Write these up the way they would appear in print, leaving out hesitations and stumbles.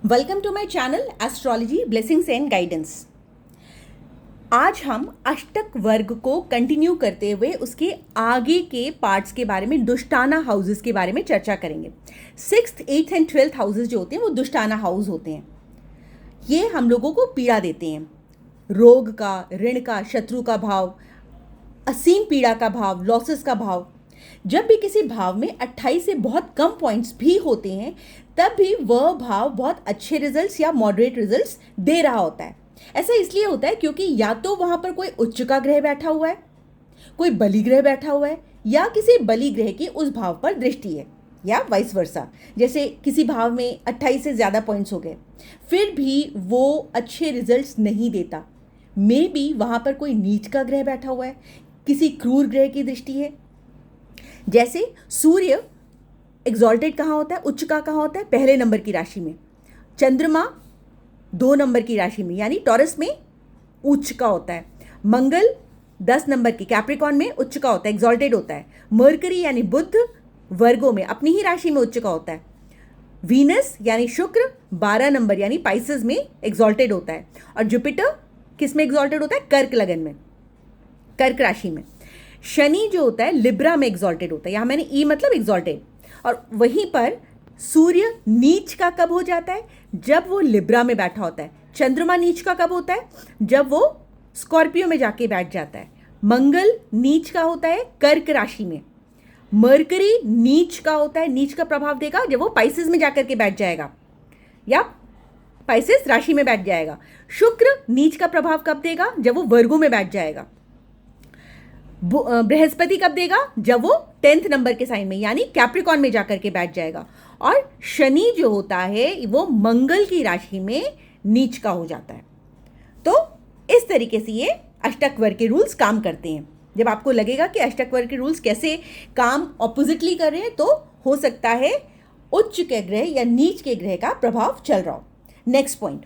Welcome to my channel astrology blessings and guidance. आज हम अष्टक वर्ग को कंटिन्यू करते हुए उसके आगे के पार्ट्स के बारे में, दुष्टाना हाउसेस के बारे में चर्चा करेंगे। 6th, 8th and 12th houses जो होते हैं वो दुष्टाना हाउस होते हैं। ये हम लोगों को पीड़ा देते हैं, रोग का, ऋण का, शत्रु का भाव, असीम पीड़ा का भाव, लॉसेस का भाव। जब भी किसी भाव में 28 से बहुत कम पॉइंट्स भी होते हैं तब भी वह भाव बहुत अच्छे रिजल्ट्स या मॉडरेट रिजल्ट्स दे रहा होता है। ऐसा इसलिए होता है क्योंकि या तो वहाँ पर कोई उच्च का ग्रह बैठा हुआ है, कोई बलि ग्रह बैठा हुआ है, या किसी बलि ग्रह की उस भाव पर दृष्टि है, या वाइस वर्सा। जैसे किसी भाव में 28 से ज़्यादा पॉइंट्स हो गए फिर भी वो अच्छे रिजल्ट्स नहीं देता। मे बी वहाँ पर कोई नीच का ग्रह बैठा हुआ है, किसी क्रूर ग्रह की दृष्टि है। जैसे सूर्य एग्जॉल्टेड कहाँ होता है, उच्च का कहाँ होता है, पहले नंबर की राशि में। चंद्रमा 2 नंबर की राशि में यानी टॉरस में उच्च का होता है। मंगल 10 नंबर की कैप्रिकॉर्न में उच्च का होता है, एग्जॉल्टेड होता है। मरकरी यानी बुध वर्गों में अपनी ही राशि में उच्च का होता है। वीनस यानी शुक्र 12 नंबर यानी पाइसेस में एग्जॉल्टेड होता है। और जुपिटर किस में एग्जॉल्टेड होता है, कर्क लगन में, कर्क राशि में। शनि जो होता है लिब्रा में एग्जॉल्टेड होता है, यहाँ मैंने ई मतलब एग्जॉल्टेड। और वहीं पर सूर्य नीच का कब हो जाता है, जब वो लिब्रा में बैठा होता है। चंद्रमा नीच का कब होता है, जब वो स्कॉर्पियो में जाके बैठ जाता है। मंगल नीच का होता है कर्क राशि में। मरकरी नीच का होता है, नीच का प्रभाव देगा जब वो पाइसेस में जाकर के बैठ जाएगा या पाइसेस राशि में बैठ जाएगा। शुक्र नीच का प्रभाव कब देगा, जब वो वर्गों में बैठ जाएगा। बृहस्पति कब देगा, जब वो 10th नंबर के साइन में यानी कैप्रिकॉर्न में जाकर के बैठ जाएगा। और शनि जो होता है वो मंगल की राशि में नीच का हो जाता है। तो इस तरीके से ये अष्टक वर्ग के रूल्स काम करते हैं। जब आपको लगेगा कि अष्टक वर्ग के रूल्स कैसे काम ऑपोजिटली कर रहे हैं तो हो सकता है उच्च के ग्रह या नीच के ग्रह का प्रभाव चल रहा हो। नेक्स्ट पॉइंट,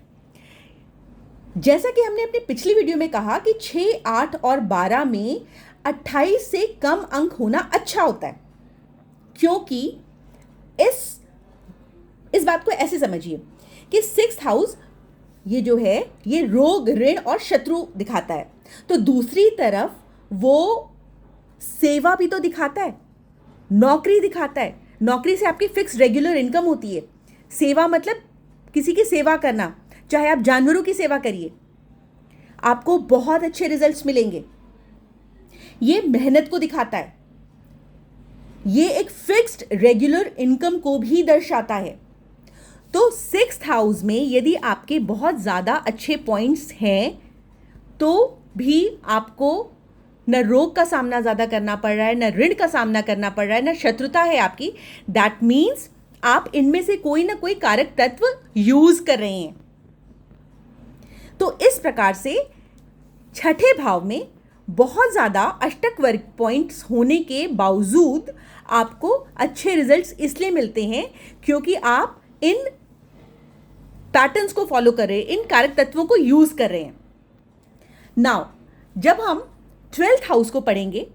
जैसा कि हमने अपनी पिछली वीडियो में कहा कि 6, 8 और 12 में 28 से कम अंक होना अच्छा होता है, क्योंकि इस बात को ऐसे समझिए कि 6th हाउस ये जो है ये रोग, ऋण और शत्रु दिखाता है। तो दूसरी तरफ वो सेवा भी तो दिखाता है, नौकरी दिखाता है। नौकरी से आपकी फिक्स रेगुलर इनकम होती है। सेवा मतलब किसी की सेवा करना, चाहे आप जानवरों की सेवा करिए, आपको बहुत अच्छे रिजल्ट्स मिलेंगे। ये मेहनत को दिखाता है, ये एक फिक्स्ड रेगुलर इनकम को भी दर्शाता है। तो 6th हाउस में यदि आपके बहुत ज़्यादा अच्छे पॉइंट्स हैं तो भी आपको न रोग का सामना ज़्यादा करना पड़ रहा है, न ऋण का सामना करना पड़ रहा है, न शत्रुता है आपकी। दैट मीन्स आप इनमें से कोई ना कोई कारक तत्व यूज कर रहे हैं। तो इस प्रकार से छठे भाव में बहुत ज़्यादा अष्टक वर्ग पॉइंट्स होने के बावजूद आपको अच्छे रिजल्ट्स इसलिए मिलते हैं क्योंकि आप इन पैटर्न्स को फॉलो कर रहे हैं, इन कारक तत्वों को यूज कर रहे हैं। नाउ जब हम 12th हाउस को पढ़ेंगे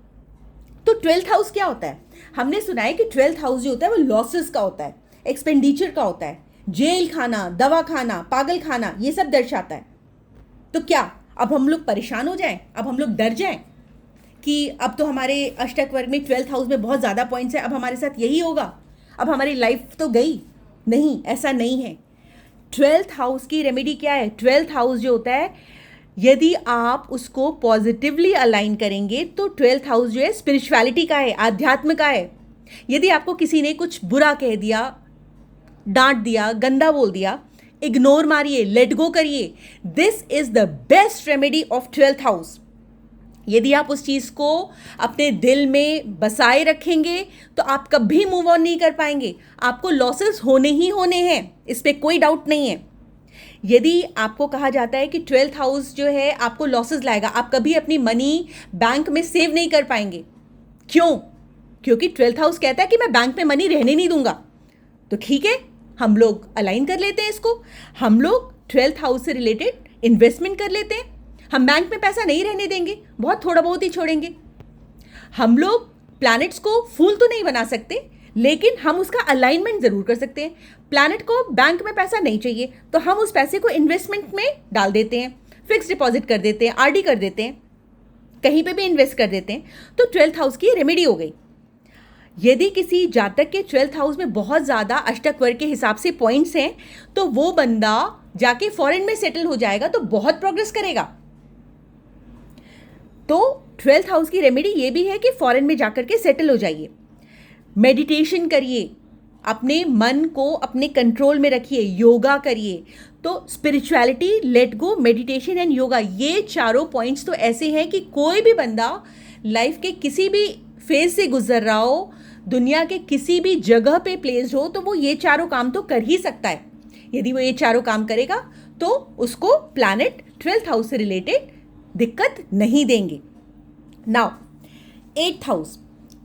तो 12th हाउस क्या होता है, हमने सुना है कि 12th हाउस जो होता है वो लॉसेस का होता है, एक्सपेंडिचर का होता है, जेल खाना, दवा खाना, पागल खाना, ये सब दर्शाता है। तो क्या अब हम लोग परेशान हो जाएं, अब हम लोग डर जाएं कि अब तो हमारे अष्टक वर्ग में 12th हाउस में बहुत ज़्यादा पॉइंट्स है, अब हमारे साथ यही होगा, अब हमारी लाइफ तो गई? नहीं, ऐसा नहीं है। 12th हाउस की रेमेडी क्या है? 12th हाउस जो होता है यदि आप उसको पॉजिटिवली अलाइन करेंगे तो 12th हाउस जो है स्पिरिचुअलिटी का है, आध्यात्म का है। यदि आपको किसी ने कुछ बुरा कह दिया, डांट दिया, गंदा बोल दिया, इग्नोर मारिए, लेट गो करिए। This is the best remedy of 12th house. यदि आप उस चीज़ को अपने दिल में बसाए रखेंगे तो आप कभी मूव ऑन नहीं कर पाएंगे, आपको लॉसेस होने ही होने हैं, इस पर कोई डाउट नहीं है। यदि आपको कहा जाता है कि 12th हाउस जो है आपको लॉसेस लाएगा, आप कभी अपनी मनी बैंक में सेव नहीं कर पाएंगे। क्यों? क्योंकि 12th हाउस कहता है कि मैं बैंक में मनी रहने नहीं दूंगा। तो ठीक है, हम लोग अलाइन कर लेते हैं इसको, हम लोग 12th हाउस से रिलेटेड इन्वेस्टमेंट कर लेते हैं। हम बैंक में पैसा नहीं रहने देंगे, बहुत थोड़ा बहुत ही छोड़ेंगे। हम लोग प्लैनेट्स को फूल तो नहीं बना सकते, लेकिन हम उसका अलाइनमेंट ज़रूर कर सकते हैं। प्लैनेट को बैंक में पैसा नहीं चाहिए, तो हम उस पैसे को इन्वेस्टमेंट में डाल देते हैं, फिक्स डिपॉजिट कर देते हैं, आरडी कर देते हैं, कहीं पे भी इन्वेस्ट कर देते हैं। तो 12th हाउस की रेमेडी हो गई। यदि किसी जातक के 12th हाउस में बहुत ज़्यादा अष्टक वर्ग के हिसाब से पॉइंट्स हैं, तो वो बंदा जाके फॉरेन में सेटल हो जाएगा, तो बहुत प्रोग्रेस करेगा। तो 12th हाउस की रेमेडी ये भी है कि फॉरेन में जाकर के सेटल हो जाइए, मेडिटेशन करिए, अपने मन को अपने कंट्रोल में रखिए, योगा करिए। तो spirituality, let go, meditation and yoga, ये चारों पॉइंट्स तो ऐसे हैं कि कोई भी बंदा लाइफ के किसी भी फेज से गुजर रहा हो, दुनिया के किसी भी जगह पे प्लेस्ड हो, तो वो ये चारों काम तो कर ही सकता है। यदि वो ये चारों काम करेगा तो उसको प्लैनेट 12th हाउस से रिलेटेड दिक्कत नहीं देंगे। Now 8th house,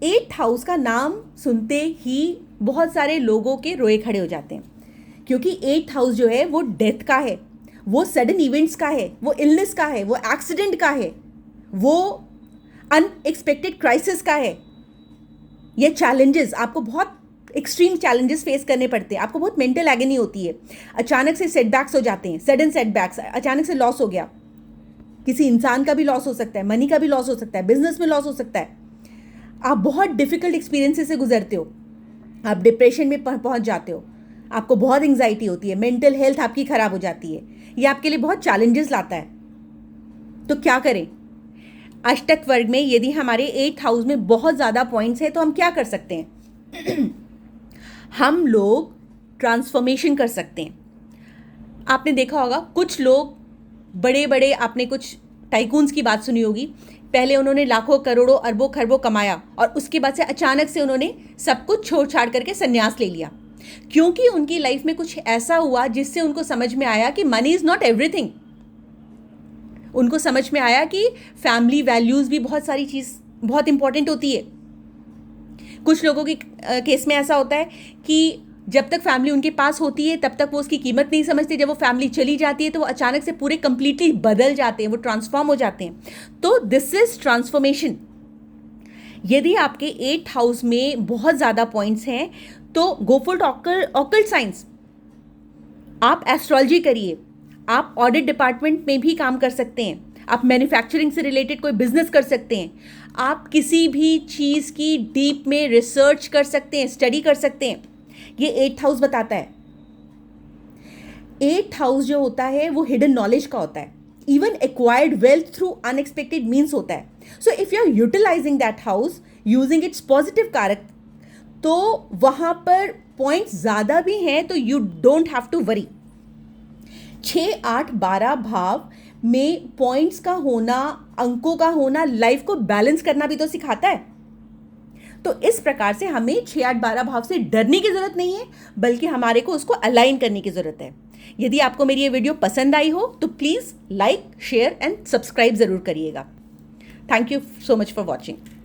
8th house का नाम सुनते ही बहुत सारे लोगों के रोए खड़े हो जाते हैं, क्योंकि 8th हाउस जो है वो डेथ का है, वो सडन इवेंट्स का है, वो इलनेस का है, वो एक्सीडेंट का है, वो अनएक्सपेक्टेड क्राइसिस का है। ये चैलेंजेस, आपको बहुत एक्सट्रीम चैलेंजेस फेस करने पड़ते हैं, आपको बहुत मेंटल एगनी होती है, अचानक से सेटबैक्स हो जाते हैं, सडन सेटबैक्स, अचानक से लॉस हो गया, किसी इंसान का भी लॉस हो सकता है, मनी का भी लॉस हो सकता है, बिजनेस में लॉस हो सकता है, आप बहुत डिफिकल्ट एक्सपीरियंसेस से गुजरते हो, आप डिप्रेशन में पहुंच जाते हो, आपको बहुत एंग्जाइटी होती है, मेंटल हेल्थ आपकी खराब हो जाती है, ये आपके लिए बहुत चैलेंजेस लाता है। तो क्या करें? अष्टक वर्ग में यदि हमारे 8th हाउस में बहुत ज़्यादा पॉइंट्स हैं तो हम क्या कर सकते हैं? हम लोग ट्रांसफॉर्मेशन कर सकते हैं। आपने देखा होगा कुछ लोग बड़े बड़े, आपने कुछ टाइकून्स की बात सुनी होगी, पहले उन्होंने लाखों करोड़ों अरबों खरबों कमाया और उसके बाद से अचानक से उन्होंने सब कुछ छोड़ छाड़ करके संन्यास ले लिया, क्योंकि उनकी लाइफ में कुछ ऐसा हुआ जिससे उनको समझ में आया कि मनी इज़ नॉट एवरीथिंग। उनको समझ में आया कि फैमिली वैल्यूज़ भी बहुत सारी चीज़ बहुत इंपॉर्टेंट होती है। कुछ लोगों के केस में ऐसा होता है कि जब तक फैमिली उनके पास होती है तब तक वो उसकी कीमत नहीं समझते, जब वो फैमिली चली जाती है तो वो अचानक से पूरे कंप्लीटली बदल जाते हैं, वो ट्रांसफॉर्म हो जाते हैं। तो दिस इज ट्रांसफॉर्मेशन। यदि आपके 8th हाउस में बहुत ज़्यादा पॉइंट्स हैं तो गो फॉर ऑकल्ट साइंस, आप एस्ट्रोलॉजी करिए, आप ऑडिट डिपार्टमेंट में भी काम कर सकते हैं, आप मैन्युफैक्चरिंग से रिलेटेड कोई बिजनेस कर सकते हैं, आप किसी भी चीज़ की डीप में रिसर्च कर सकते हैं, स्टडी कर सकते हैं। ये 8th हाउस बताता है। 8th हाउस जो होता है वो हिडन नॉलेज का होता है, even acquired wealth through unexpected means होता है। So if you are utilising that house using its positive कारक, तो वहाँ पर पॉइंट्स ज़्यादा भी हैं तो you don't have to worry. 6, 8, 12 भाव में पॉइंट्स का होना, अंकों का होना लाइफ को बैलेंस करना भी तो सिखाता है। तो इस प्रकार से हमें 6, 8, 12 भाव से डरने की ज़रूरत नहीं है, बल्कि हमारे को उसको अलाइन करने की ज़रूरत है। यदि आपको मेरी ये वीडियो पसंद आई हो तो please like, share and subscribe ज़रूर करिएगा। Thank you so much for watching.